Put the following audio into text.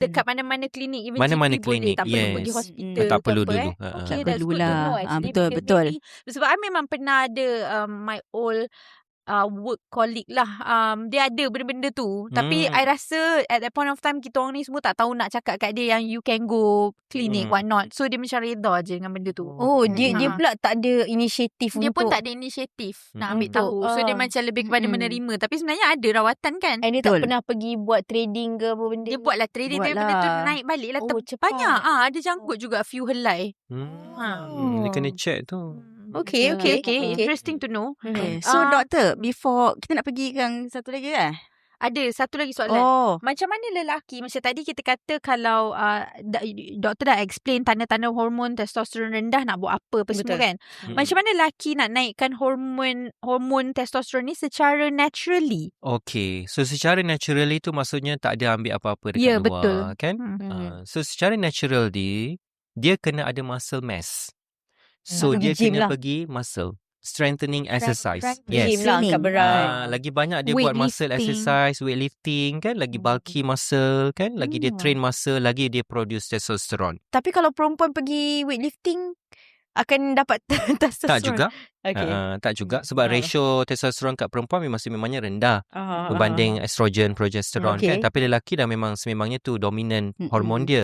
dekat mana-mana klinik, even Mana-mana GP boleh, klinik, tak perlu pergi yes. hospital Tak ke perlu apa, dulu. Okay, Tak that's good to perlulah. know actually. Betul, Because betul. maybe, sebab I memang pernah ada my old work colleague lah, dia ada benda-benda tu, tapi I rasa at that point of time kita orang ni semua tak tahu nak cakap kat dia yang you can go clinic what not, so dia macam reda je dengan benda tu. Oh, dia pula tak ada inisiatif Dia untuk pun tak ada inisiatif nak ambil Untuk, tahu, so dia macam lebih kepada menerima, tapi sebenarnya ada rawatan kan. And dia Betul. tak pernah pergi buat trading ke apa benda. Dia buatlah trading, tapi Buatlah. benda tu naik balik lah. Oh, cepat. Banyak ada jangkut juga few helai. Dia kena check tu. Okay. Interesting to know. Okay. So doktor, before kita nak pergi yang satu lagi kan? Ada satu lagi soalan. Macam mana lelaki, macam tadi kita kata kalau doktor dah explain tanda-tanda hormon testosteron rendah nak buat apa semua kan. Macam mana lelaki nak naikkan hormon testosteron ni secara naturally? Okay. So secara naturally tu maksudnya tak ada ambil apa-apa dekat luar. Betul. Kan? So secara natural dia kena ada muscle mass. So dia kena pergi muscle strengthening exercise. Gym lah, angkat berat. Lagi banyak dia buat muscle exercise, weightlifting kan, lagi bulky muscle kan, lagi dia train muscle, lagi dia produce testosterone. Tapi kalau perempuan pergi weightlifting akan dapat testosteron. Tak juga. Okay. Tak juga sebab ratio testosteron kat perempuan memangnya rendah berbanding estrogen, progesteron kan. Tapi lelaki dah memang sememangnya tu dominant hormon dia.